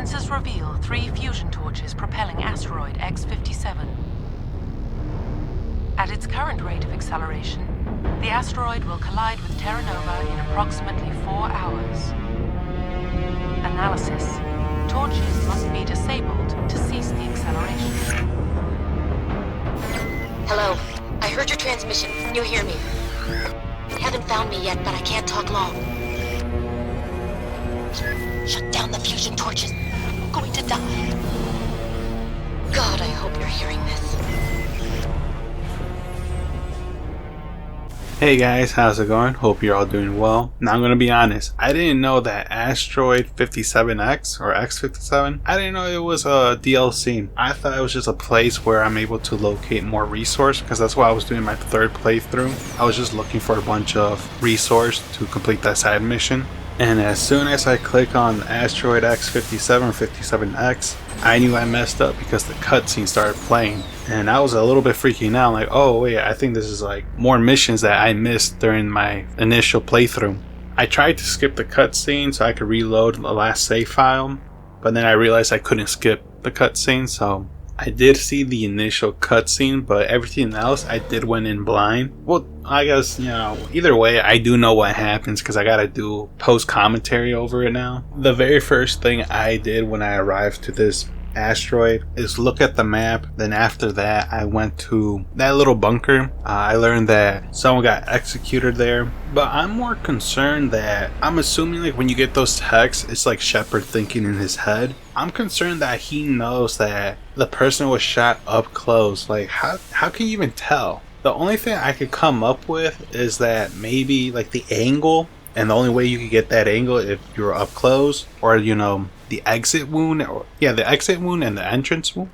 Sensors reveal 3 fusion torches propelling asteroid X-57. At its current rate of acceleration, the asteroid will collide with Terra Nova in approximately 4 hours. Analysis. Torches must be disabled to cease the acceleration. Hello. I heard your transmission. Can you hear me? Haven't found me yet, but I can't talk long. Shut down the fusion torches. I'm going to die. God, I hope you're hearing this. Hey guys, how's it going? Hope you're all doing well. Now I'm gonna be honest, I didn't know that Asteroid 57X or X57, I didn't know it was a DLC. I thought it was just a place where I'm able to locate more resource, because that's what I was doing my third playthrough. I was just looking for a bunch of resource to complete that side mission. And as soon as I click on Asteroid X57 or 57X, I knew I messed up because the cutscene started playing. And I was a little bit freaking out, like, oh wait, I think this is like more missions that I missed during my initial playthrough. I tried to skip the cutscene so I could reload the last save file, but then I realized I couldn't skip the cutscene, so I did see the initial cutscene, but everything else I did went in blind. Well, I guess, either way, I do know what happens because I gotta do post commentary over it now. The very first thing I did when I arrived to this asteroid is look at the map. Then after that, I went to that little bunker. I learned that someone got executed there, but I'm more concerned that I'm assuming like when you get those texts, it's like Shepard thinking in his head. I'm concerned that he knows that the person was shot up close. Like how can you even tell? The only thing I could come up with is that maybe like the angle, and the only way you could get that angle if you're up close, or the exit wound, or the exit wound and the entrance wound.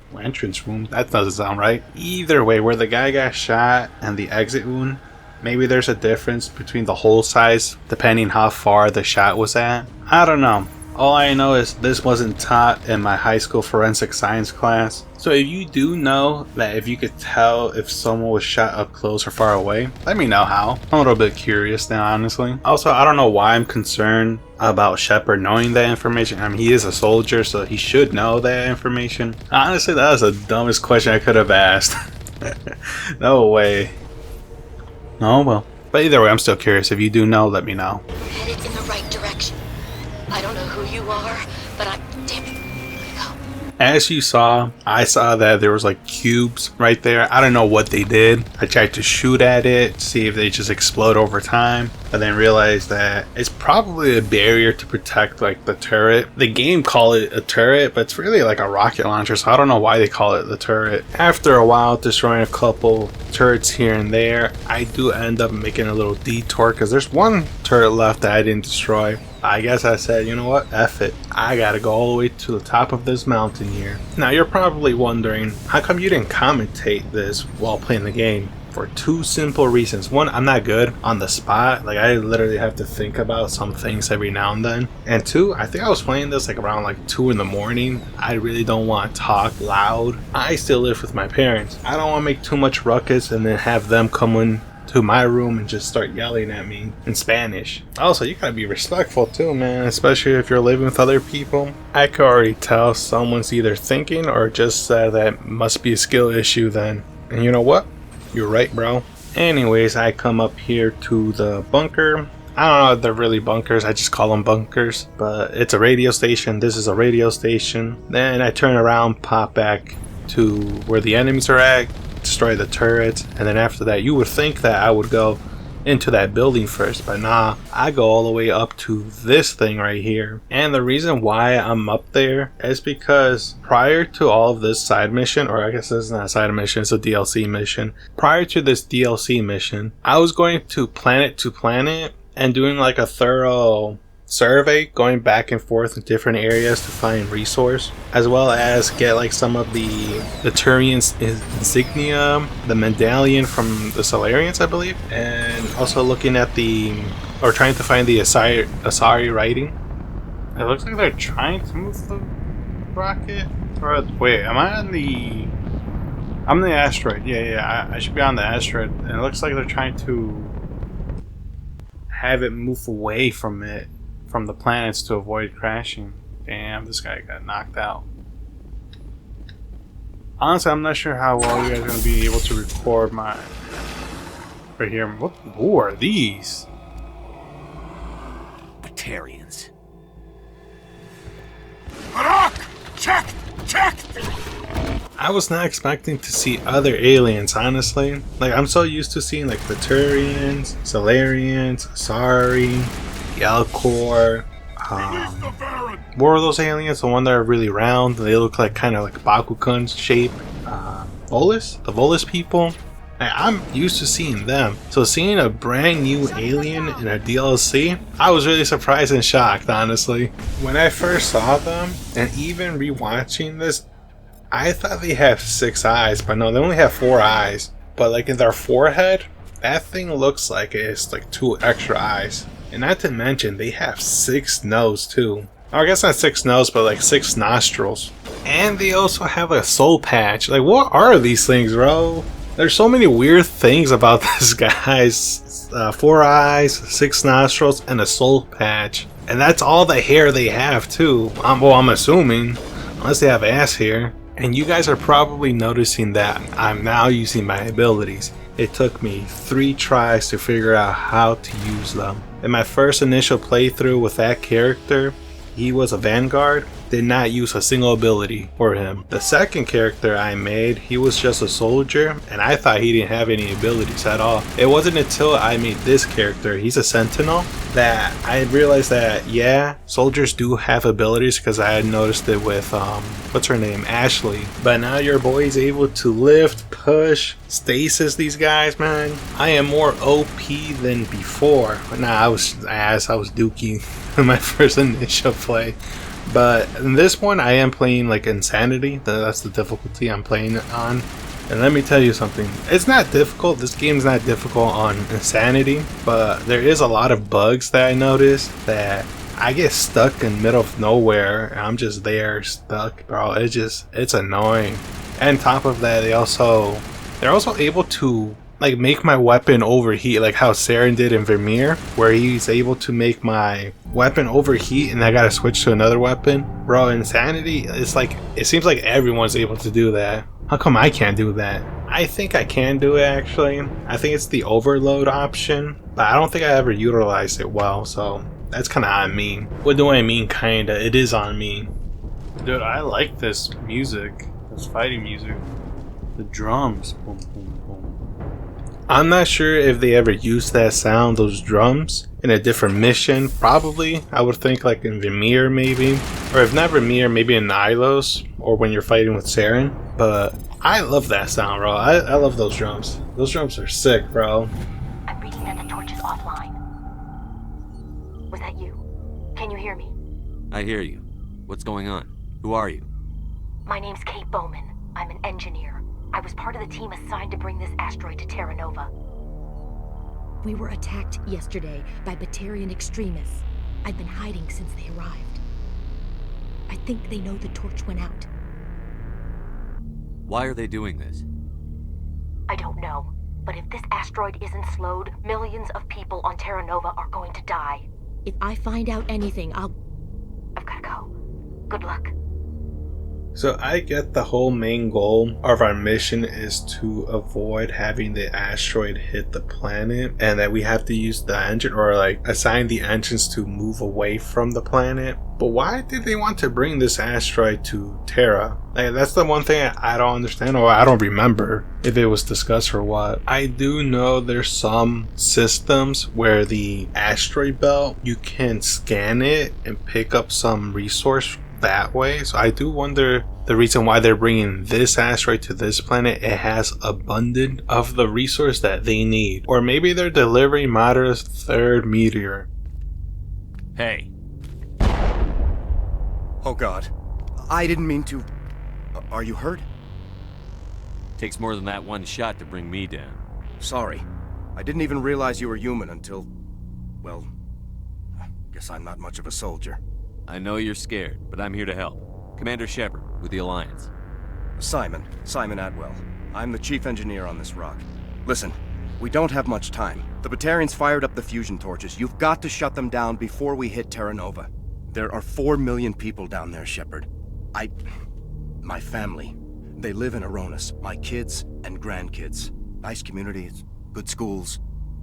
That doesn't sound right. Either way, where the guy got shot and the exit wound, maybe there's a difference between the hole size depending how far the shot was at. I don't know. All I know is this wasn't taught in my high school forensic science class. So if you do know that if you could tell if someone was shot up close or far away, let me know how. I'm a little bit curious now, honestly. Also, I don't know why I'm concerned about Shepard knowing that information. I mean, he is a soldier, so he should know that information. Honestly, that was the dumbest question I could have asked. No way. Oh well. But either way, I'm still curious. If you do know, let me know. Headed in the right direction. I don't know who you are, but damn it. Here we go. As you saw, I saw that there was like cubes right there. I don't know what they did. I tried to shoot at it, see if they just explode over time, but then realized that it's probably a barrier to protect like the turret. The game call it a turret, but it's really like a rocket launcher, so I don't know why they call it the turret. After a while destroying a couple turrets here and there, I do end up making a little detour because there's one turret left that I didn't destroy. I guess I said, you know what, F it. I gotta go all the way to the top of this mountain here. Now you're probably wondering, how come you didn't commentate this while playing the game? For 2 simple reasons. One, I'm not good on the spot. Like I literally have to think about some things every now and then. And 2, I think I was playing this like around like 2 in the morning. I really don't want to talk loud. I still live with my parents. I don't want to make too much ruckus and then have them come in to my room and just start yelling at me in Spanish. Also, you gotta be respectful too, man, especially if you're living with other people. I could already tell someone's either thinking or just said that must be a skill issue then. And you know what? You're right, bro. Anyways, I come up here to the bunker. I don't know if they're really bunkers, I just call them bunkers, but it's a radio station. This is a radio station. Then I turn around, pop back to where the enemies are at, destroy the turrets, and then after that you would think that I would go into that building first, but nah, I go all the way up to this thing right here. And the reason why I'm up there is because prior to all of this side mission, or I guess it's not a side mission, it's a DLC mission. Prior to this DLC mission, I was going to planet and doing like a thorough survey, going back and forth in different areas to find resource, as well as get like some of the Turian insignia, the medallion from the Solarians, I believe, and also looking at trying to find the Asari writing. It looks like they're trying to move the rocket. Or wait, am I on the? I'm the asteroid. Yeah, I should be on the asteroid. And it looks like they're trying to have it move away from the planets to avoid crashing. Damn, this guy got knocked out. Honestly, I'm not sure how well you guys are going to be able to record my... Right here. Who are these? Batarians. Check! I was not expecting to see other aliens, honestly. Like, I'm so used to seeing like Batarians, Salarians, Asari, Yelkor. What were those aliens? The one that are really round. They look like kind of like Bakugan's shape. Volus? The Volus people? I'm used to seeing them. So seeing a brand new alien in a DLC, I was really surprised and shocked, honestly. When I first saw them, and even rewatching this, I thought they have 6 eyes, but no, they only have 4 eyes. But like in their forehead, that thing looks like it's like 2 extra eyes. And not to mention, they have 6 noses too. I guess not 6 noses, but like 6 nostrils. And they also have a soul patch. Like, what are these things, bro? There's so many weird things about this guy's 4 eyes, 6 nostrils, and a soul patch. And that's all the hair they have too. I'm assuming, unless they have ass hair. And you guys are probably noticing that I'm now using my abilities. It took me 3 tries to figure out how to use them. In my first initial playthrough with that character, he was a Vanguard, did not use a single ability for him. The second character I made, he was just a soldier, and I thought he didn't have any abilities at all. It wasn't until I made this character, he's a Sentinel, that I realized that, yeah, soldiers do have abilities, because I had noticed it with, what's her name, Ashley. But now your boy is able to lift, push, stasis these guys, man. I am more OP than before. Nah, I was dookie in my first initial play. But in this one, I am playing like Insanity. That's the difficulty I'm playing on. And let me tell you something. It's not difficult. This game's not difficult on Insanity. But there is a lot of bugs that I noticed that I get stuck in the middle of nowhere. And I'm just there stuck, bro. It's annoying. And on top of that, they're also able to like make my weapon overheat, like how Saren did in Vermeer, where he's able to make my weapon overheat and I gotta switch to another weapon. Bro, Insanity, it's like, it seems like everyone's able to do that. How come I can't do that? I think I can do it actually. I think it's the overload option, but I don't think I ever utilized it well, so that's kinda on me. What do I mean kinda? It is on me. Dude, I like this music, this fighting music. The drums. Boom, boom, boom. I'm not sure if they ever used that sound, those drums, in a different mission. Probably. I would think like in Vermeer maybe. Or if not Vermeer, maybe in Nylos. Or when you're fighting with Saren. But I love that sound, bro. I love those drums. Those drums are sick, bro. I'm reading that the torch is offline. Was that you? Can you hear me? I hear you. What's going on? Who are you? My name's Kate Bowman. I'm an engineer. I was part of the team assigned to bring this asteroid to Terra Nova. We were attacked yesterday by Batarian extremists. I've been hiding since they arrived. I think they know the torch went out. Why are they doing this? I don't know, but if this asteroid isn't slowed, millions of people on Terra Nova are going to die. If I find out anything, I've gotta go. Good luck. So I get the whole main goal of our mission is to avoid having the asteroid hit the planet, and that we have to use the engine or like assign the engines to move away from the planet. But why did they want to bring this asteroid to Terra? Like, that's the one thing I don't understand, or I don't remember if it was discussed or what. I do know there's some systems where the asteroid belt, you can scan it and pick up some resource that way. So I do wonder the reason why they're bringing this asteroid to this planet. It has abundant of the resource that they need, or maybe they're delivering Madara's 3rd meteor. Hey. Oh god. I didn't mean to... Are you hurt? Takes more than that one shot to bring me down. Sorry. I didn't even realize you were human until... Well... guess I'm not much of a soldier. I know you're scared, but I'm here to help. Commander Shepard, with the Alliance. Simon Atwell. I'm the chief engineer on this rock. Listen, we don't have much time. The Batarians fired up the fusion torches. You've got to shut them down before we hit Terra Nova. There are 4 million people down there, Shepard. My family, they live in Aronis. My kids and grandkids. Nice communities, good schools.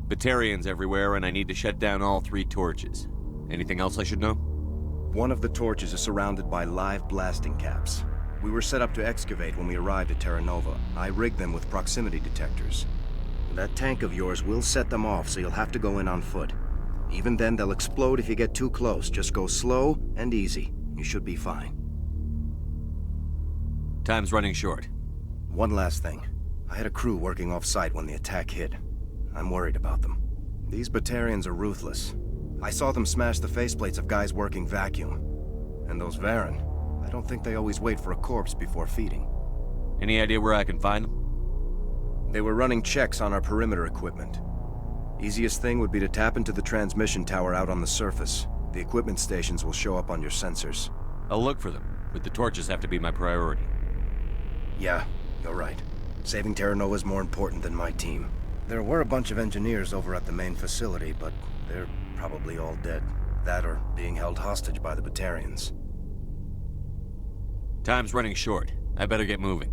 Batarians everywhere, and I need to shut down all 3 torches. Anything else I should know? One of the torches is surrounded by live blasting caps. We were set up to excavate when we arrived at Terra Nova. I rigged them with proximity detectors. That tank of yours will set them off, so you'll have to go in on foot. Even then, they'll explode if you get too close. Just go slow and easy. You should be fine. Time's running short. One last thing. I had a crew working off-site when the attack hit. I'm worried about them. These Batarians are ruthless. I saw them smash the faceplates of guys working vacuum. And those Varen, I don't think they always wait for a corpse before feeding. Any idea where I can find them? They were running checks on our perimeter equipment. Easiest thing would be to tap into the transmission tower out on the surface. The equipment stations will show up on your sensors. I'll look for them, but the torches have to be my priority. Yeah, you're right. Saving Terra Nova is more important than my team. There were a bunch of engineers over at the main facility, but they're probably all dead. That or being held hostage by the Batarians. Time's running short. I better get moving.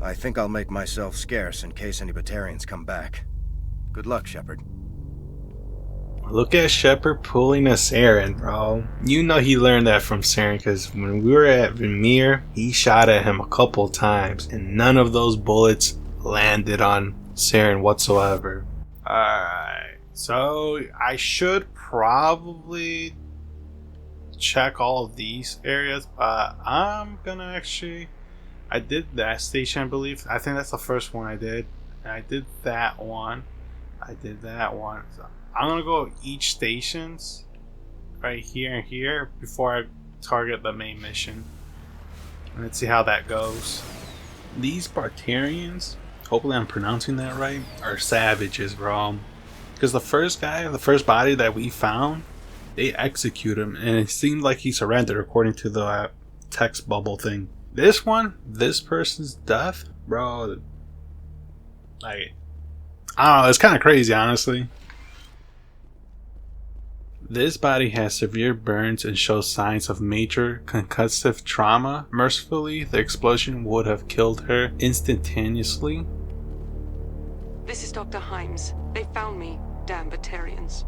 I think I'll make myself scarce in case any Batarians come back. Good luck, Shepard. Look at Shepard pulling a Saren, bro. You know he learned that from Saren, because when we were at Vermeer, he shot at him a couple times, and none of those bullets landed on Saren whatsoever. Alright, so I should probably check all of these areas, but I'm gonna actually... I did that station, I believe. I think that's the first one I did. And I did that one. I did that one. So I'm gonna go each stations right here and here before I target the main mission. Let's see how that goes. These Batarians, hopefully I'm pronouncing that right, are savages, bro. Because the first guy, the first body that we found, they execute him, and it seemed like he surrendered according to the text bubble thing. This one, this person's death, bro, like, I don't know, it's kind of crazy, honestly. This body has severe burns and shows signs of major concussive trauma. Mercifully, the explosion would have killed her instantaneously. This is Dr. Himes. They found me, damn Batarians.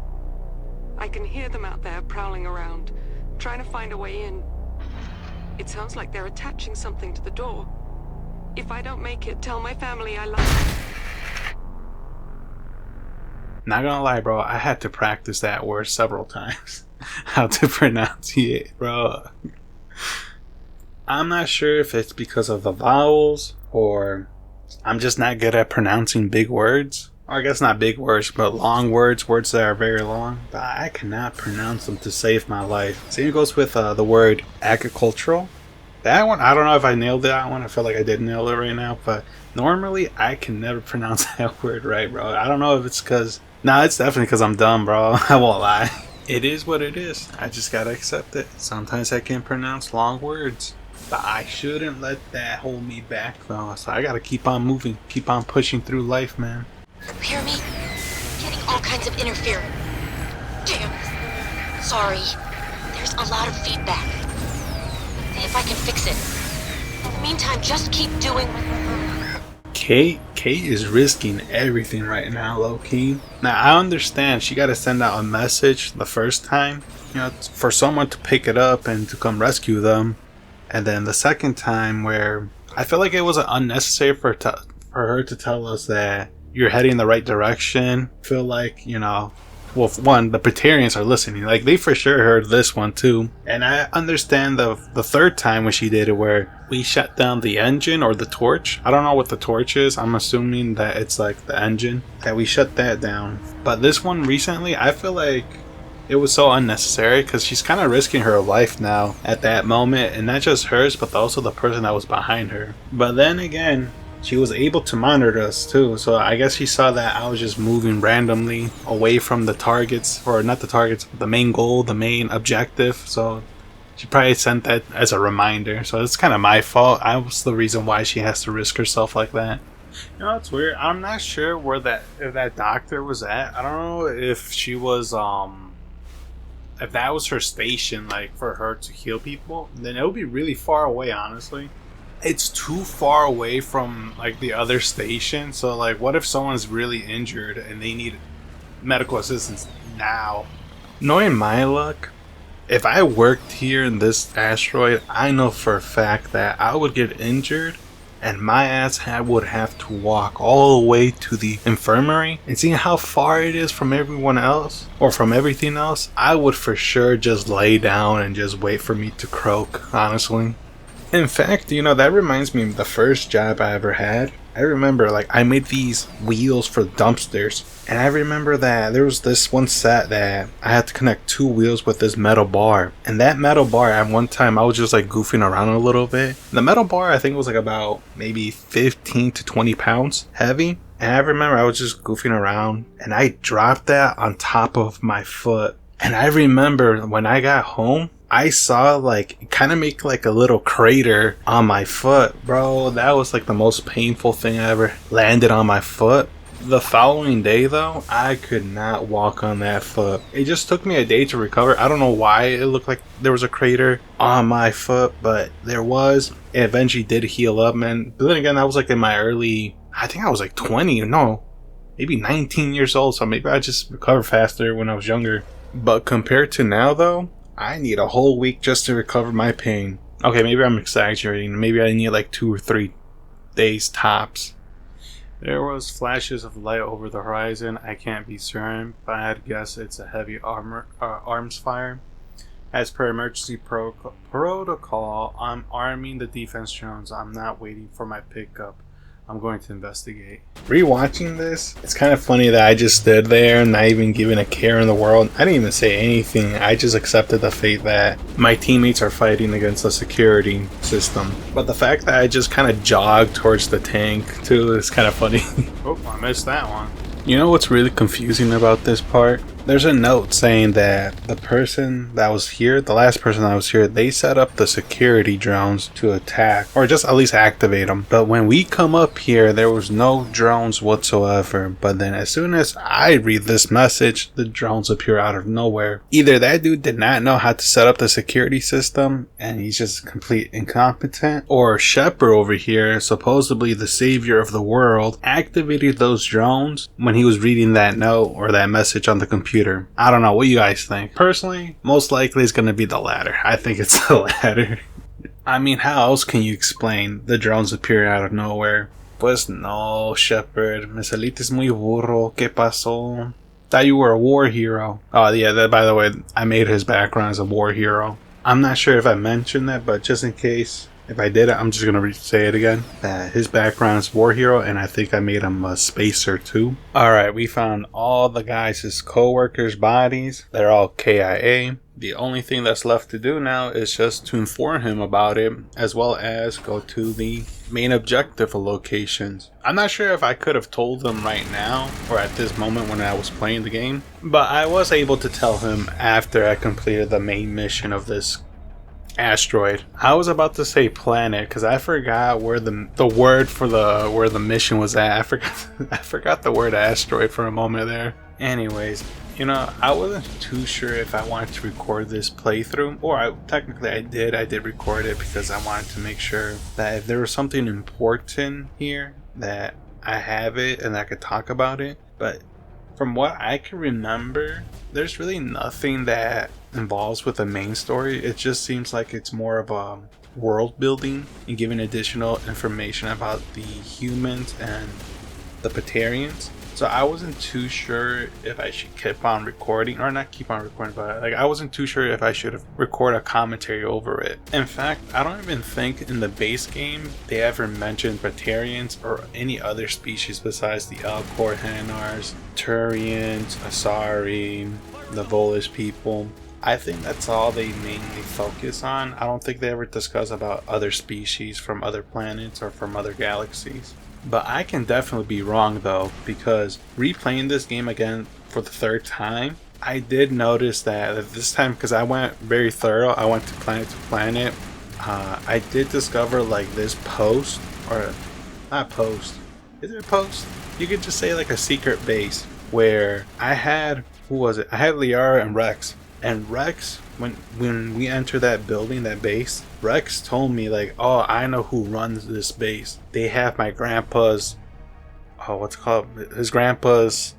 I can hear them out there prowling around, trying to find a way in. It sounds like they're attaching something to the door. If I don't make it, tell my family I love them. Not gonna lie, bro, I had to practice that word several times. How to pronounce it, bro. I'm not sure if it's because of the vowels or I'm just not good at pronouncing big words. Or I guess not big words, but long words, words that are very long. But I cannot pronounce them to save my life. Same goes with the word agricultural. That one, I don't know if I nailed that one. I feel like I did nail it right now. But normally, I can never pronounce that word right, bro. I don't know if it's because... Nah, it's definitely because I'm dumb, bro. I won't lie. It is what it is. I just gotta accept it. Sometimes I can't pronounce long words. But I shouldn't let that hold me back, though. So I gotta keep on moving. Keep on pushing through life, man. You hear me? Getting all kinds of interference. Damn. Sorry. There's a lot of feedback. See if I can fix it. In the meantime, just keep doing... Kate is risking everything right now, low-key. Now, I understand she gotta send out a message the first time, you know, for someone to pick it up and to come rescue them. And then the second time where I feel like it was unnecessary for her to tell us that you're heading in the right direction. I feel like, you know, well, one, the Batarians are listening. Like, they for sure heard this one too. And I understand the third time when she did it, where we shut down the engine or the torch. I don't know what the torch is. I'm assuming that it's like the engine, that we shut that down. But this one recently, I feel like it was so unnecessary because she's kind of risking her life now at that moment. And not just hers, but also the person that was behind her. But then again, she was able to monitor us too, so I guess she saw that I was just moving randomly away from the targets, or not the targets, but the main goal, the main objective. So she probably sent that as a reminder. So it's kind of my fault. I was the reason why she has to risk herself like that. You know, it's weird. I'm not sure where if that doctor was at. I don't know if she was if that was her station, like for her to heal people, then it would be really far away, honestly. It's too far away from like the other station. So like, what if someone's really injured and they need medical assistance now? Knowing my luck, if I worked here in this asteroid, I know for a fact that I would get injured and my ass would have to walk all the way to the infirmary. And seeing how far it is from everyone else, or from everything else, I would for sure just lay down and just wait for me to croak, honestly. In fact, you know, that reminds me of the first job I ever had. I remember, like, I made these wheels for dumpsters, and I remember that there was this one set that I had to connect 2 wheels with this metal bar. And that metal bar, at one time, I was just like goofing around a little bit. The metal bar, I think, was like about maybe 15 to 20 pounds heavy. And I remember I was just goofing around, and I dropped that on top of my foot. And I remember when I got home, I saw like kind of make like a little crater on my foot. Bro, that was like the most painful thing I ever landed on my foot. The following day though, I could not walk on that foot. It just took me a day to recover. I don't know why it looked like there was a crater on my foot, but there was. It eventually did heal up, man. But then again, I was like in my early, I think I was like 20, no, maybe 19 years old. So maybe I just recovered faster when I was younger. But compared to now though, I need a whole week just to recover my pain. Okay, maybe I'm exaggerating. Maybe I need like 2 or 3 days tops. There was flashes of light over the horizon. I can't be certain, but I'd guess it's a heavy arms fire. As per emergency protocol, I'm arming the defense drones. I'm not waiting for my pickup. I'm going to investigate. Rewatching this, it's kind of funny that I just stood there and not even giving a care in the world. I didn't even say anything. I just accepted the fate that my teammates are fighting against the security system. But the fact that I just kind of jogged towards the tank too is kind of funny. Oh, I missed that one. You know what's really confusing about this part? There's a note saying that the person that was here, the last person that was here, they set up the security drones to attack, or just at least activate them. But when we come up here, there was no drones whatsoever. But then as soon as I read this message, the drones appear out of nowhere. Either that dude did not know how to set up the security system and he's just complete incompetent, or Shepard over here, supposedly the savior of the world, activated those drones when he was reading that note or that message on the computer. I don't know. What you guys think? Personally, most likely it's going to be the latter. I think it's the latter. I mean, how else can you explain the drones appearing out of nowhere? Pues no, Shepard. Me saliste muy burro. ¿Qué pasó? Thought you were a war hero. Oh, yeah, that, by the way, I made his background as a war hero. I'm not sure if I mentioned that, but just in case, if I did it, I'm just going to say it again. His background is war hero, and I think I made him a spacer too. Alright, we found all the guys' co-workers' bodies. They're all KIA. The only thing that's left to do now is just to inform him about it, as well as go to the main objective locations. I'm not sure if I could have told them right now, or at this moment when I was playing the game, but I was able to tell him after I completed the main mission of this asteroid. I was about to say planet because I forgot where the word for where the mission was at. I forgot the word asteroid for a moment there. Anyways, you know, I wasn't too sure if I wanted to record this playthrough, or technically I did record it because I wanted to make sure that if there was something important here that I have it and I could talk about it. But from what I can remember, there's really nothing that involves with the main story. It just seems like it's more of a world building and giving additional information about the humans and the Batarians. So I wasn't too sure if I should keep on recording, or not keep on recording, but like I wasn't too sure if I should have record a commentary over it. In fact, I don't even think in the base game they ever mentioned Batarians or any other species besides the Elcor Hanars, Turians, Asari, the Volish people. I think that's all they mainly focus on. I don't think they ever discuss about other species from other planets or from other galaxies. But I can definitely be wrong though, because replaying this game again for the 3rd time, I did notice that this time, because I went very thorough, I went to planet, I did discover like this post, or not post, is it a post? You could just say like a secret base, where I had, who was it? I had Liara and Rex. And Rex, when we enter that building, that base, Rex told me like, "Oh, I know who runs this base. They have my grandpa's, what's it called? His grandpa's."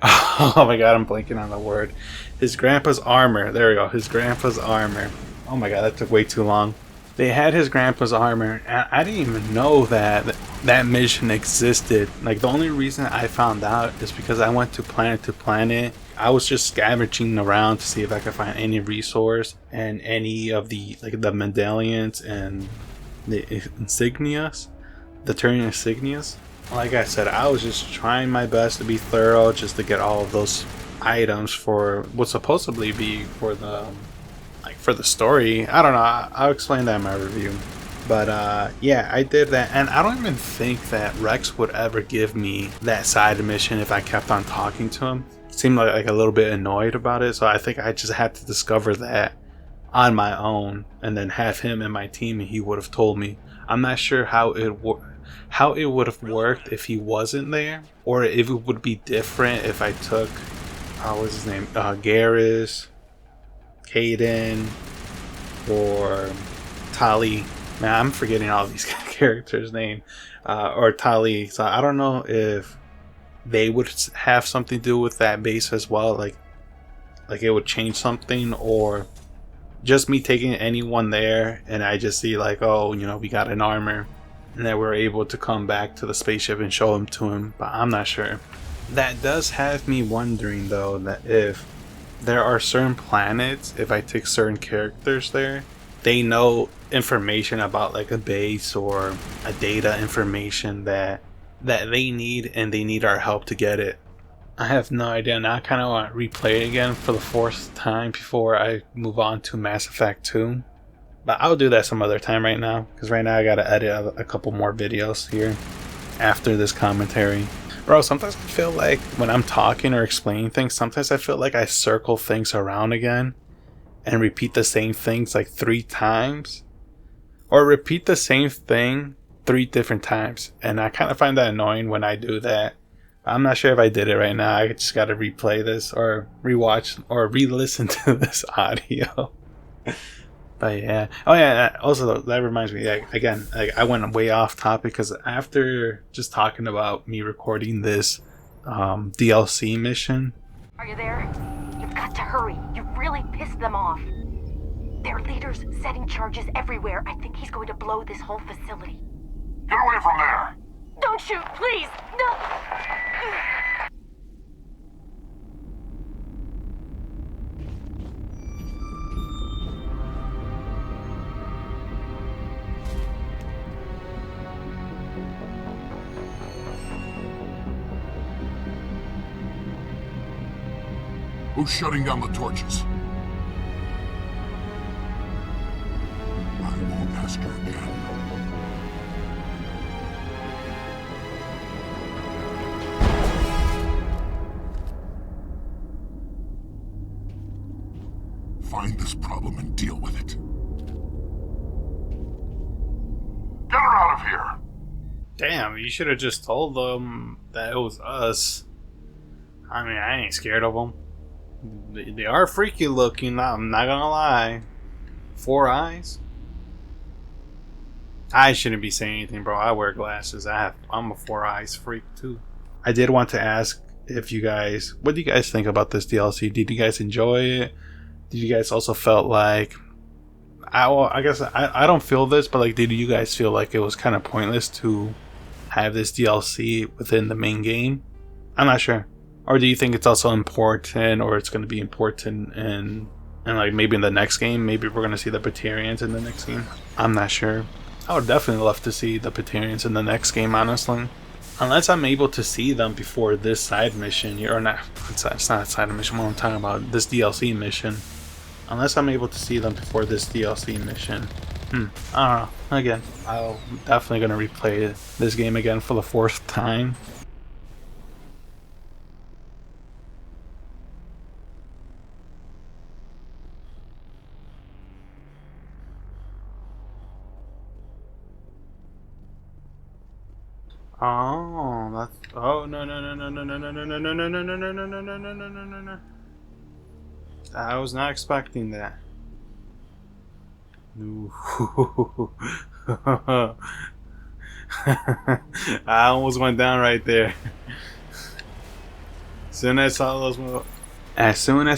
Oh my god, I'm blanking on the word. His grandpa's armor. There we go. His grandpa's armor. Oh my god, that took way too long. They had his grandpa's armor, and I didn't even know that that mission existed. Like, the only reason I found out is because I went to planet. I was just scavenging around to see if I could find any resource and any of the, like, the medallions and the insignias, the Turian insignias. Like I said, I was just trying my best to be thorough, just to get all of those items for what's supposedly be for the, like, for the story. I don't know. I'll explain that in my review. But yeah, I did that, and I don't even think that Rex would ever give me that side mission if I kept on talking to him. He seemed like a little bit annoyed about it, so I think I just had to discover that on my own, and then have him in my team, and he would have told me. I'm not sure how it would have worked if he wasn't there, or if it would be different if I took, what's his name, Garrus, Kaidan, or Tali. Man, I'm forgetting all these characters' name, or Tali. So I don't know if they would have something to do with that base as well, like it would change something, or just me taking anyone there and I just see like, oh, you know, we got an armor, and then we're able to come back to the spaceship and show him to him. But I'm not sure. That does have me wondering though, that if there are certain planets, if I take certain characters there, they know information about like a base or a data information that they need, and they need our help to get it. I have no idea. Now I kind of want to replay it again for the 4th time before I move on to Mass Effect 2. But I'll do that some other time right now, because right now I gotta edit a couple more videos here after this commentary. Bro, sometimes I feel like when I'm talking or explaining things, sometimes I feel like I circle things around again and repeat the same things like 3 times, or repeat the same thing 3 different times, and I kind of find that annoying when I do that. I'm not sure if I did it right now. I just gotta replay this or rewatch or re-listen to this audio. But yeah. Oh yeah, also that reminds me, like, again, like, I went way off topic, because after just talking about me recording this DLC mission. Are you there? You've got to hurry. You really pissed them off. Their leader's setting charges everywhere. I think he's going to blow this whole facility. Get away from there! Don't shoot, please! No! Who's shutting down the torches? I won't ask you again. Find this problem and deal with it. Get her out of here! Damn, you should have just told them that it was us. I mean, I ain't scared of them. They are freaky looking, I'm not gonna lie. 4 eyes? I shouldn't be saying anything, bro. I wear glasses. I'm a 4 eyes freak too. I did want to ask if you guys, what do you guys think about this DLC? Did you guys enjoy it? Did you guys also felt like, I guess I don't feel this, but like, did you guys feel like it was kind of pointless to have this DLC within the main game? I'm not sure. Or do you think it's also important, or it's going to be important and like maybe in the next game? Maybe we're going to see the Batarians in the next game. I'm not sure. I would definitely love to see the Batarians in the next game, honestly. Unless I'm able to see them before this side mission, or not, it's not a side mission, what I'm talking about, this DLC mission. Unless I'm able to see them before this DLC mission. I don't know. Again, I'm definitely going to replay this game again for the 4th time. Oh, that's, oh, no. I was not expecting that. Ooh. I almost went down right there. As soon as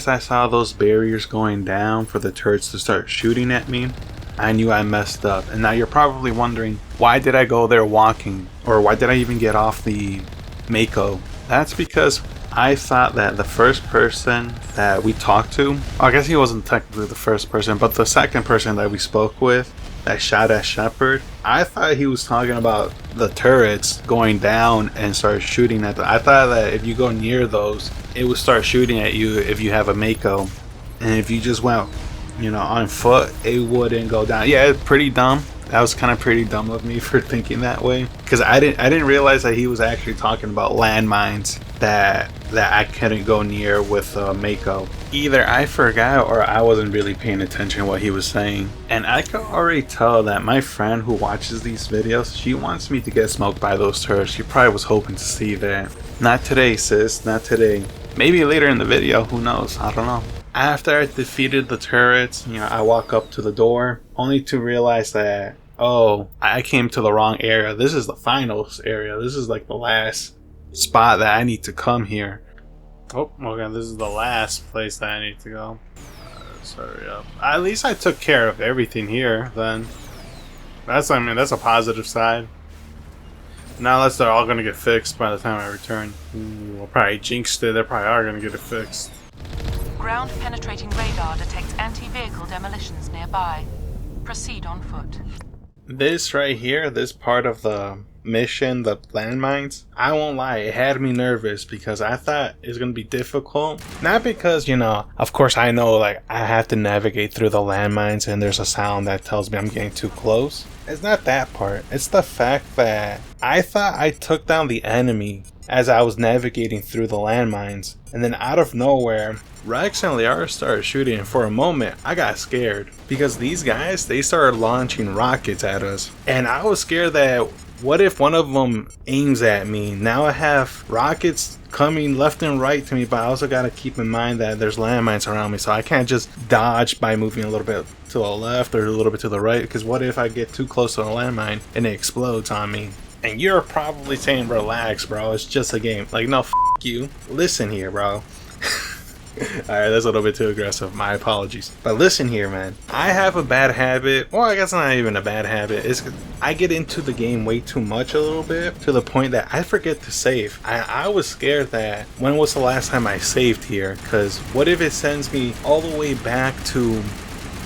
I saw those barriers going down for the turrets to start shooting at me, I knew I messed up. And now you're probably wondering, why did I go there walking? Or why did I even get off the Mako? That's because I thought that the first person that we talked to, I guess he wasn't technically the first person, but the second person that we spoke with that shot at Shepard, I thought he was talking about the turrets going down and start shooting at them. I thought that if you go near those, it would start shooting at you if you have a Mako. And if you just went, on foot, it wouldn't go down. Yeah, it's pretty dumb. That was kind of pretty dumb of me for thinking that way, because I didn't realize that he was actually talking about landmines that I couldn't go near with Mako. Either I forgot or I wasn't really paying attention to what he was saying. And I could already tell that my friend who watches these videos, she wants me to get smoked by those turrets. She probably was hoping to see that. Not today, sis, not today. Maybe later in the video, who knows, I don't know. After I defeated the turrets, I walk up to the door, only to realize that, oh, I came to the wrong area. This is the finals area. This is like the last spot that I need to come here. Oh, okay, this is the last place that I need to go. Sorry, at least I took care of everything here, then. That's a positive side. Now unless they're all gonna get fixed by the time I return. Ooh, I'll probably jinxed it. They probably are gonna get it fixed. Ground penetrating radar detects anti-vehicle demolitions nearby. Proceed on foot. This right here, this part of the mission, the landmines, I won't lie, it had me nervous because I thought it was going to be difficult. Not because, of course I know like I have to navigate through the landmines and there's a sound that tells me I'm getting too close. It's not that part. It's the fact that I thought I took down the enemy as I was navigating through the landmines, and then out of nowhere, Rex and Liara started shooting, and for a moment, I got scared. Because these guys, they started launching rockets at us. And I was scared that, what if one of them aims at me? Now I have rockets coming left and right to me, but I also got to keep in mind that there's landmines around me, so I can't just dodge by moving a little bit to the left or a little bit to the right, because what if I get too close to a landmine and it explodes on me? And you're probably saying, relax, bro, it's just a game. Like, no, you. Listen here, bro. Alright, that's a little bit too aggressive. My apologies. But listen here, man. I have a bad habit. Well, I guess not even a bad habit. I get into the game way too much a little bit, to the point that I forget to save. I was scared that, when was the last time I saved here? Because what if it sends me all the way back to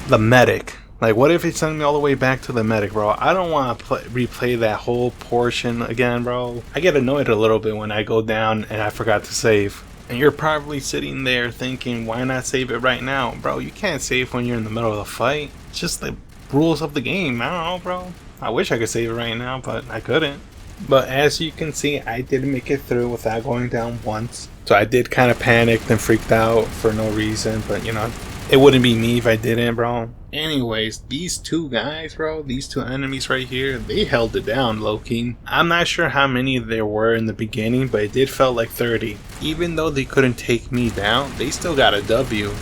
the medic? Like, what if it sends me all the way back to the medic, bro? I don't want to replay that whole portion again, bro. I get annoyed a little bit when I go down and I forgot to save. And you're probably sitting there thinking, why not save it right now? Bro, you can't save when you're in the middle of the fight. It's just the rules of the game. I don't know, bro. I wish I could save it right now, but I couldn't. But as you can see, I did make it through without going down once. So I did kind of panic and freaked out for no reason, but it wouldn't be me if I didn't, bro. Anyways, these two guys, bro, these two enemies right here, they held it down, low-key. I'm not sure how many there were in the beginning, but it did felt like 30. Even though they couldn't take me down, they still got a W.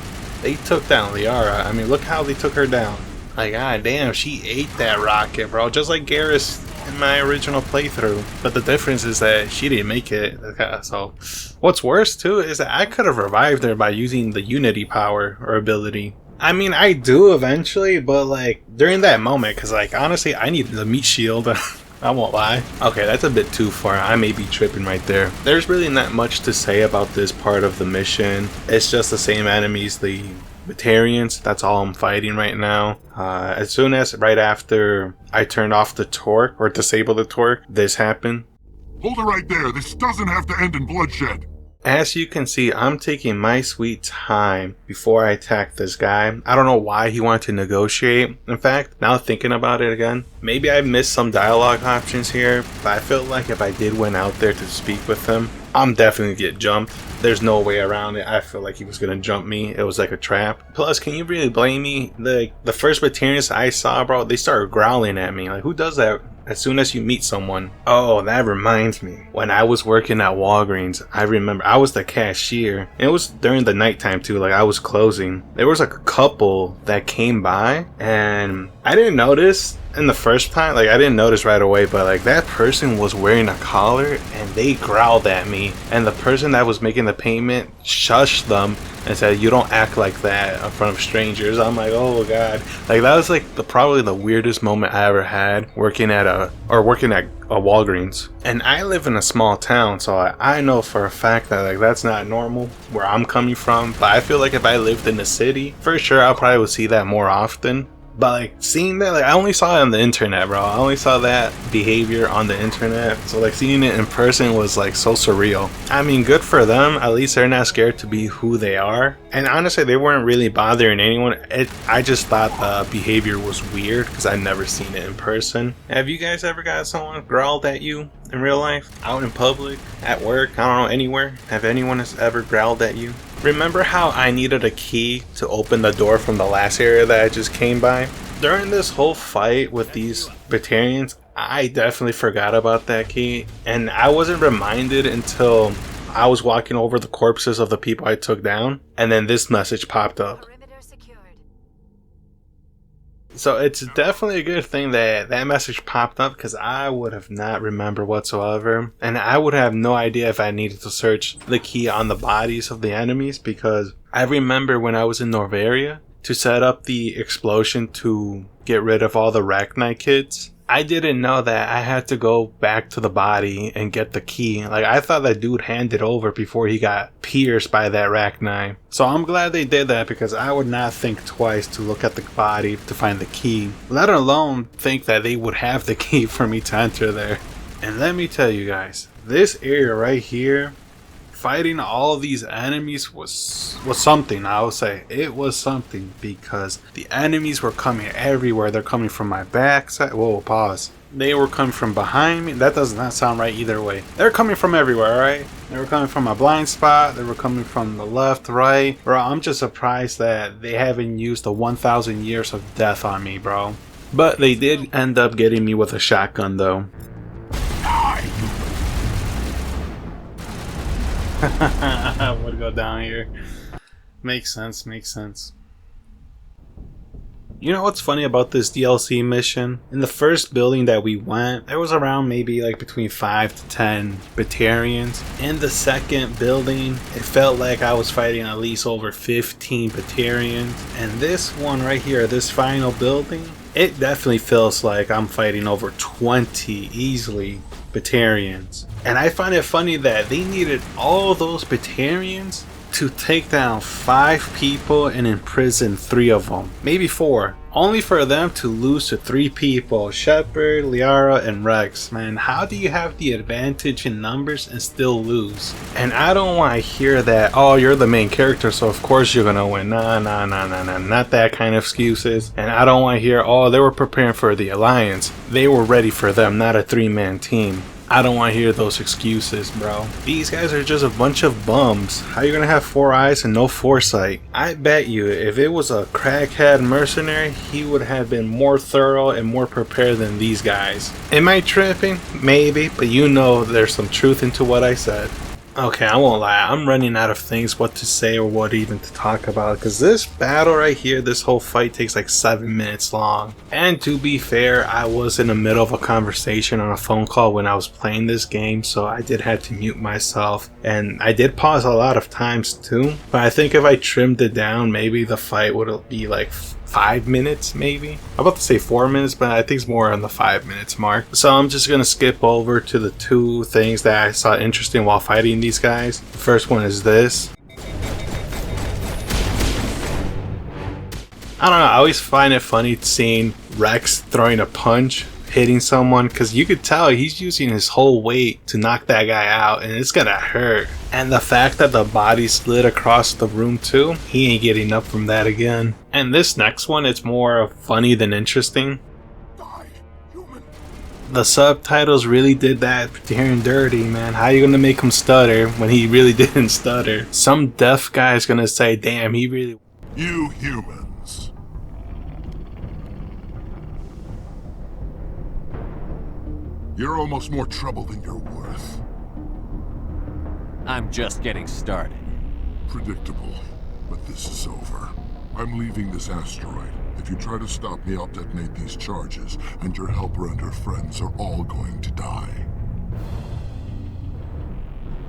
They took down Liara. I mean, look how they took her down. Like, god damn, she ate that rocket, bro. Just like Garrus in my original playthrough. But the difference is that she didn't make it. So, what's worse, too, is that I could have revived her by using the Unity power or ability. I mean, I do eventually, but like, during that moment, because like, honestly, I needed the meat shield. I won't lie. Okay, that's a bit too far. I may be tripping right there. There's really not much to say about this part of the mission. It's just the same enemies, the Batarians. That's all I'm fighting right now. As soon as, right after I turned off the torque, or disabled the torque, this happened. Hold it right there. This doesn't have to end in bloodshed. As you can see, I'm taking my sweet time before I attack this guy. I don't know why he wanted to negotiate. In fact, now thinking about it again, maybe I missed some dialogue options here, but I felt like if I did went out there to speak with him, I'm definitely gonna get jumped. There's no way around it. I feel like he was gonna jump me. It was like a trap. Plus, can you really blame me? The first Batarians I saw, bro, they started growling at me. Like, who does that as soon as you meet someone. Oh, that reminds me. When I was working at Walgreens, I remember I was the cashier. It was during the nighttime too, like I was closing. There was like a couple that came by and I didn't notice in the first time, like I didn't notice right away, but like that person was wearing a collar and they growled at me, and the person that was making the payment shushed them and said, "You don't act like that in front of strangers." I'm like, oh god, like that was like probably the weirdest moment I ever had working at a Walgreens. And I live in a small town, so I know for a fact that like that's not normal where I'm coming from. But I feel like if I lived in the city, for sure I probably would see that more often. But like seeing that, like I only saw it on the internet, bro. I only saw that behavior on the internet. So like seeing it in person was like so surreal. I mean, good for them. At least they're not scared to be who they are. And honestly, they weren't really bothering anyone. I just thought the behavior was weird because I'd never seen it in person. Have you guys ever got someone growled at you in real life? Out in public? At work? I don't know, anywhere? Have anyone has ever growled at you? Remember how I needed a key to open the door from the last area that I just came by? During this whole fight with these Batarians, I definitely forgot about that key, and I wasn't reminded until I was walking over the corpses of the people I took down, and then this message popped up. So it's definitely a good thing that that message popped up, because I would have not remembered whatsoever, and I would have no idea if I needed to search the key on the bodies of the enemies, because I remember when I was in Novaria to set up the explosion to get rid of all the Rachni kids, I didn't know that I had to go back to the body and get the key. Like, I thought that dude handed over before he got pierced by that Rachni. So I'm glad they did that, because I would not think twice to look at the body to find the key, let alone think that they would have the key for me to enter there. And let me tell you guys, this area right here, fighting all of these enemies was something. I would say it was something, because the enemies were coming everywhere. They're coming from my backside. Whoa, pause. They were coming from behind me. That does not sound right either way. They're coming from everywhere, right? They were coming from my blind spot. They were coming from the left, right. Bro, I'm just surprised that they haven't used the 1,000 years of death on me, bro. But they did end up getting me with a shotgun, though. I would go down here. Makes sense, makes sense. You know what's funny about this DLC mission? In the first building that we went, there was around maybe like between 5 to 10 Batarians. In the second building, it felt like I was fighting at least over 15 Batarians. And this one right here, this final building, it definitely feels like I'm fighting over 20 easily Batarians. And I find it funny that they needed all those Batarians to take down 5 people and imprison 3 of them, maybe 4, only for them to lose to 3 people: Shepard, Liara, and Rex. Man, how do you have the advantage in numbers and still lose? And I don't want to hear that, oh, you're the main character, so of course you're gonna win. Nah, not that kind of excuses. And I don't want to hear, oh, they were preparing for the Alliance, they were ready for them, not a 3-man team. I don't want to hear those excuses, bro. These guys are just a bunch of bums. How you gonna have 4 eyes and no foresight? I bet you if it was a crackhead mercenary, he would have been more thorough and more prepared than these guys. Am I tripping? Maybe, but you know there's some truth into what I said. Okay, I won't lie, I'm running out of things what to say or what even to talk about, because this battle right here, this whole fight takes like 7 minutes long. And to be fair, I was in the middle of a conversation on a phone call when I was playing this game, so I did have to mute myself, and I did pause a lot of times too. But I think if I trimmed it down, maybe the fight would be like 5 minutes, maybe. I'm about to say 4 minutes, but I think it's more on the 5 minutes mark. So I'm just gonna skip over to the 2 things that I saw interesting while fighting these guys. The first one is this. I don't know, I always find it funny seeing Rex throwing a punch, hitting someone, because you could tell he's using his whole weight to knock that guy out, and it's gonna hurt. And the fact that the body slid across the room too, he ain't getting up from that again. And this next one, it's more funny than interesting. The subtitles really did that Batarian dirty, man. How you gonna make him stutter when he really didn't stutter? Some deaf guy's gonna say, damn, he really... You humans. You're almost more trouble than you're worth. I'm just getting started. Predictable, but this is over. I'm leaving this asteroid. If you try to stop me, I'll detonate these charges, and your helper and her friends are all going to die.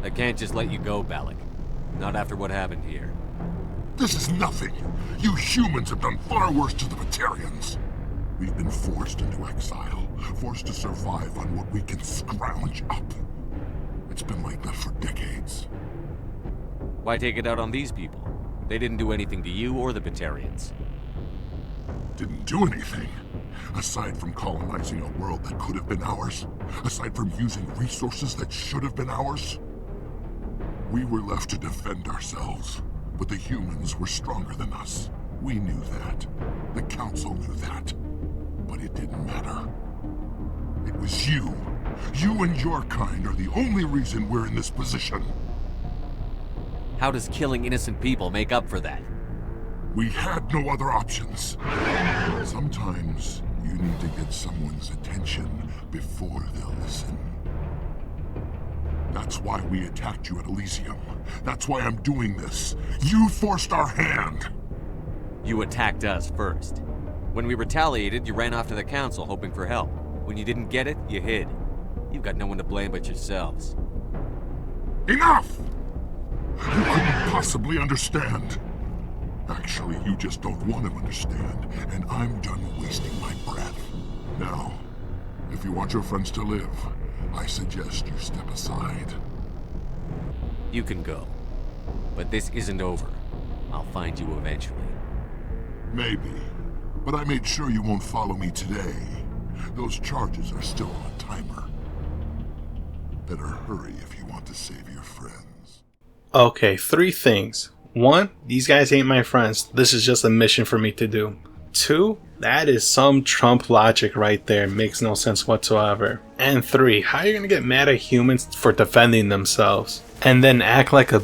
I can't just let you go, Balak. Not after what happened here. This is nothing. You humans have done far worse to the Batarians. We've been forced into exile, forced to survive on what we can scrounge up. It's been like that for decades. Why take it out on these people? They didn't do anything to you or the Batarians. Didn't do anything. Aside from colonizing a world that could have been ours. Aside from using resources that should have been ours. We were left to defend ourselves. But the humans were stronger than us. We knew that. The Council knew that. But it didn't matter. It was you. You and your kind are the only reason we're in this position. How does killing innocent people make up for that? We had no other options. Sometimes you need to get someone's attention before they'll listen. That's why we attacked you at Elysium. That's why I'm doing this. You forced our hand. You attacked us first. When we retaliated, you ran off to the Council hoping for help. When you didn't get it, you hid. You've got no one to blame but yourselves. Enough! You couldn't possibly understand. Actually, you just don't want to understand, and I'm done wasting my breath. Now, if you want your friends to live, I suggest you step aside. You can go. But this isn't over. I'll find you eventually. Maybe. But I made sure you won't follow me today. Those charges are still on a timer. Better hurry if you want to save your friends. Okay, 3 things. 1, these guys ain't my friends. This is just a mission for me to do. 2, that is some Trump logic right there. Makes no sense whatsoever. And 3, how are you gonna get mad at humans for defending themselves? And then act like a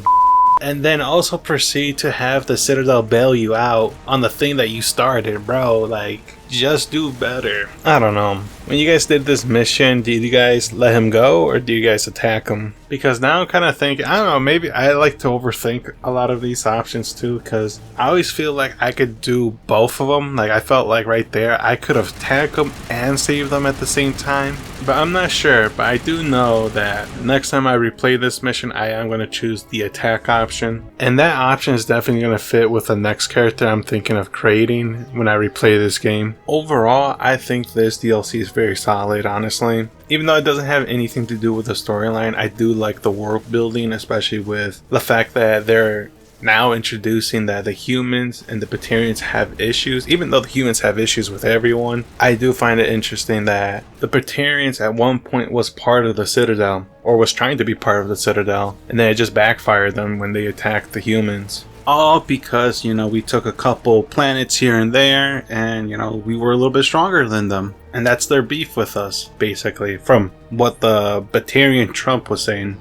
and then also proceed to have the Citadel bail you out on the thing that you started, bro. Like, just do better. I don't know. When you guys did this mission, did you guys let him go or do you guys attack him? Because now I'm kind of thinking, I don't know, maybe I like to overthink a lot of these options too, because I always feel like I could do both of them. Like, I felt like right there, I could have attacked them and saved them at the same time. But I'm not sure, but I do know that next time I replay this mission, I am going to choose the attack option. And that option is definitely going to fit with the next character I'm thinking of creating when I replay this game. Overall, I think this DLC is very solid, honestly. Even though it doesn't have anything to do with the storyline, I do like the world building, especially with the fact that they're now introducing that the humans and the Batarians have issues. Even though the humans have issues with everyone, I do find it interesting that the Batarians at one point was part of the Citadel, or was trying to be part of the Citadel, and then it just backfired them when they attacked the humans. All because, you know, we took a couple planets here and there, and, you know, we were a little bit stronger than them. And that's their beef with us, basically, from what the Batarian Trump was saying.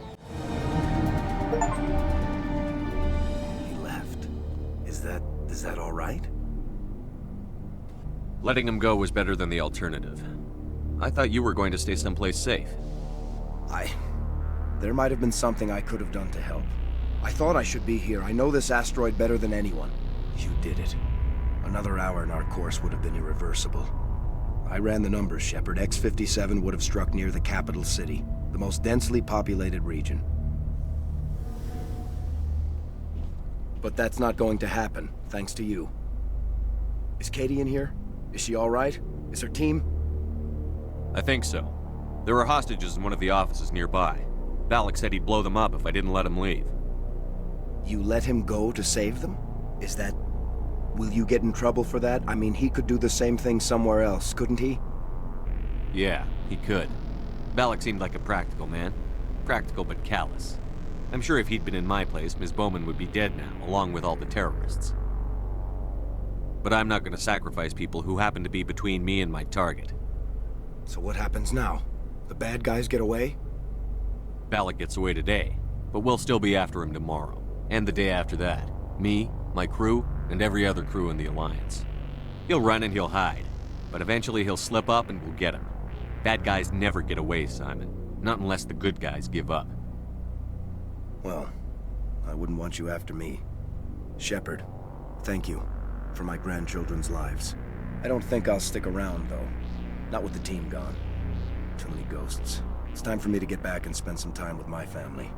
He left. Is that all right? Letting him go was better than the alternative. I thought you were going to stay someplace safe. There might have been something I could have done to help. I thought I should be here. I know this asteroid better than anyone. You did it. Another hour and our course would have been irreversible. I ran the numbers, Shepard. X-57 would have struck near the capital city, the most densely populated region. But that's not going to happen, thanks to you. Is Katie in here? Is she all right? Is her team? I think so. There were hostages in one of the offices nearby. Balak said he'd blow them up if I didn't let him leave. You let him go to save them? Is that... Will you get in trouble for that? I mean, he could do the same thing somewhere else, couldn't he? Yeah, he could. Balak seemed like a practical man. Practical but callous. I'm sure if he'd been in my place, Ms. Bowman would be dead now, along with all the terrorists. But I'm not going to sacrifice people who happen to be between me and my target. So what happens now? The bad guys get away? Balak gets away today, but we'll still be after him tomorrow. And the day after that. Me, my crew, and every other crew in the Alliance. He'll run and he'll hide, but eventually he'll slip up and we'll get him. Bad guys never get away, Simon. Not unless the good guys give up. Well, I wouldn't want you after me. Shepard, thank you for my grandchildren's lives. I don't think I'll stick around, though. Not with the team gone. Too many ghosts. It's time for me to get back and spend some time with my family.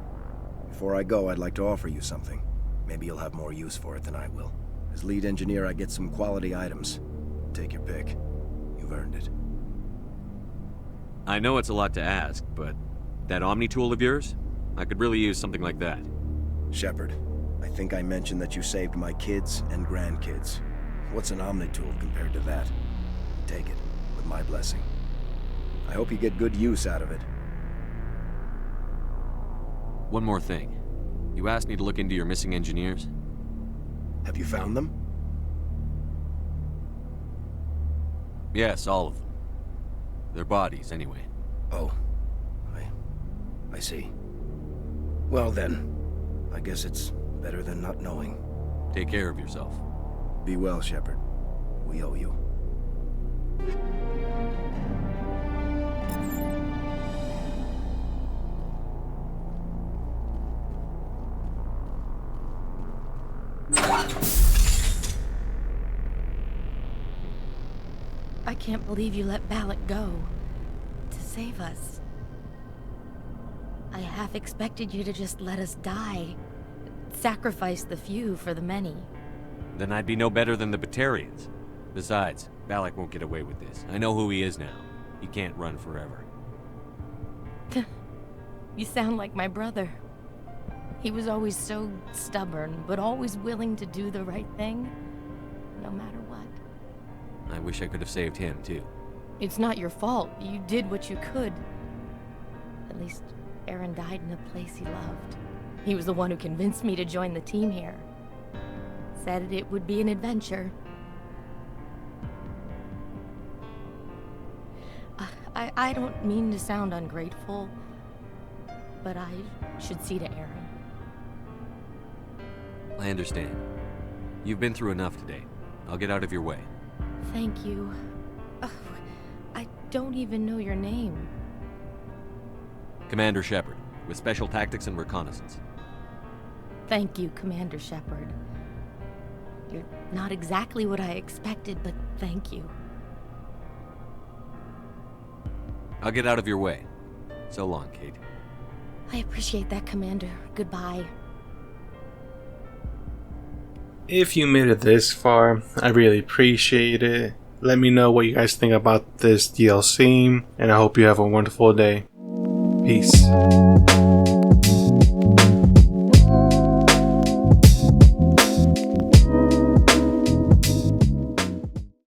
Before I go, I'd like to offer you something. Maybe you'll have more use for it than I will. As lead engineer, I get some quality items. Take your pick. You've earned it. I know it's a lot to ask, but that Omni tool of yours? I could really use something like that. Shepard, I think I mentioned that you saved my kids and grandkids. What's an Omni tool compared to that? Take it, with my blessing. I hope you get good use out of it. One more thing. You asked me to look into your missing engineers? Have you found them? Yes, all of them. Their bodies, anyway. Oh. I see. Well then, I guess it's better than not knowing. Take care of yourself. Be well, Shepard. We owe you. I can't believe you let Balak go. To save us. I half expected you to just let us die. Sacrifice the few for the many. Then I'd be no better than the Batarians. Besides, Balak won't get away with this. I know who he is now. He can't run forever. You sound like my brother. He was always so stubborn, but always willing to do the right thing, no matter what. I wish I could have saved him, too. It's not your fault. You did what you could. At least, Aaron died in a place he loved. He was the one who convinced me to join the team here. Said it would be an adventure. I don't mean to sound ungrateful, but I should see to Aaron. I understand. You've been through enough today. I'll get out of your way. Thank you. I don't even know your name. Commander Shepard, with Special Tactics and Reconnaissance. Thank you, Commander Shepard. You're not exactly what I expected, but thank you. I'll get out of your way. So long, Kate. I appreciate that, Commander. Goodbye. If you made it this far, I really appreciate it. Let me know what you guys think about this DLC, and I hope you have a wonderful day. Peace.